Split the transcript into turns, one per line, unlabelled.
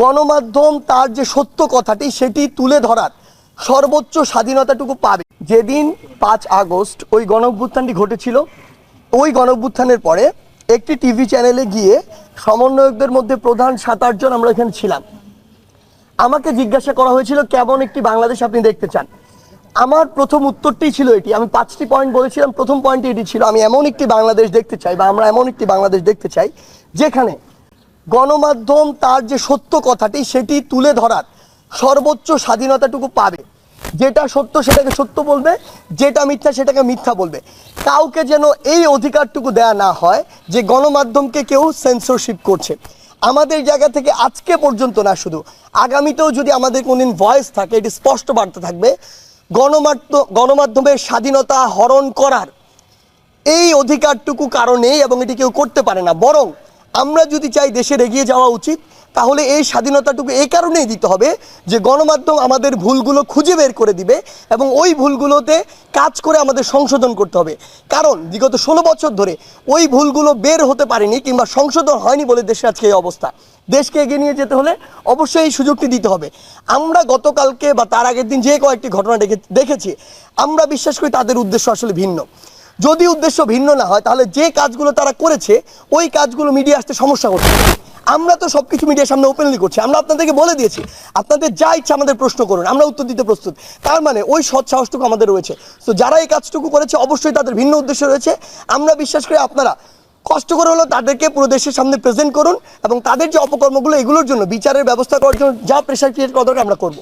গণমাধ্যম তার যে সত্য কথাটি সেটি তুলে ধরার সর্বোচ্চ স্বাধীনতাটুকু পাবে। যেদিন 5 আগস্ট ওই গণঅভ্যুত্থানটি ঘটেছিল, ওই গণঅভ্যুত্থানের পরে একটি টিভি চ্যানেলে গিয়ে সমন্বয়কদের মধ্যে প্রধান 7-8 জন আমরা এখানে ছিলাম। আমাকে জিজ্ঞাসা করা হয়েছিল কেমন একটি বাংলাদেশ আপনি দেখতে চান। আমার প্রথম উত্তরটি ছিল এটি, আমি 5টি পয়েন্ট বলেছিলাম। প্রথম পয়েন্টটি এটি ছিল, আমি এমন একটি বাংলাদেশ দেখতে চাই বা আমরা এমন একটি বাংলাদেশ দেখতে চাই যেখানে গণমাধ্যম তার যে সত্য কথাটি সেটি তুলে ধরার সর্বোচ্চ স্বাধীনতাটুকু পাবে। যেটা সত্য সেটাকে সত্য বলবে, যেটা মিথ্যা সেটাকে মিথ্যা বলবে। কাউকে যেন এই অধিকারটুকু দেয়া না হয় যে গণমাধ্যমকে কেউ সেন্সরশিপ করছে। আমাদের জায়গা থেকে আজকে পর্যন্ত না, শুধু আগামীতেও যদি আমাদের কোনদিন ভয়েস থাকে, এটি স্পষ্ট বার্তা থাকবে, গণমাধ্যমের স্বাধীনতা হরণ করার এই অধিকারটুকু কারণেই, এবং এটি কেউ করতে পারে না। বরং আমরা যদি চাই দেশের এগিয়ে যাওয়া উচিত, তাহলে এই স্বাধীনতাটুকু এই কারণেই দিতে হবে যে গণমাধ্যম আমাদের ভুলগুলো খুঁজে বের করে দিবে এবং ওই ভুলগুলোতে কাজ করে আমাদের সংশোধন করতে হবে। কারণ বিগত 16 বছর ধরে ওই ভুলগুলো বের হতে পারেনি কিংবা সংশোধন হয়নি বলে দেশে আজকে এই অবস্থা। দেশকে এগিয়ে নিয়ে যেতে হলে অবশ্যই এই সুযোগটি দিতে হবে। আমরা গতকালকে বা তার আগের দিন যে কয়েকটি ঘটনা দেখেছি, আমরা বিশ্বাস করি তাদের উদ্দেশ্য আসলে ভিন্ন। যদি উদ্দেশ্য ভিন্ন না হয় তাহলে যে কাজগুলো তারা করেছে ওই কাজগুলো মিডিয়া আসতে সমস্যা হচ্ছে। আমরা তো সবকিছু মিডিয়ার সামনে ওপেনলি করছি। আমরা আপনাদেরকে বলে দিয়েছি আপনাদের যা ইচ্ছা আমাদের প্রশ্ন করুন, আমরা উত্তর দিতে প্রস্তুত। তার মানে ওই সৎ সাহসটুকু আমাদের রয়েছে। তো যারা এই কাজটুকু করেছে অবশ্যই তাদের ভিন্ন উদ্দেশ্য রয়েছে। আমরা বিশ্বাস করি আপনারা কষ্ট করে হলেও তাদেরকে পুরো দেশের সামনে প্রেজেন্ট করুন এবং তাদের যে অপকর্মগুলো এগুলোর জন্য বিচারের ব্যবস্থা করার জন্য যা প্রেশার ক্রিয়েট করা দরকার আমরা করবো।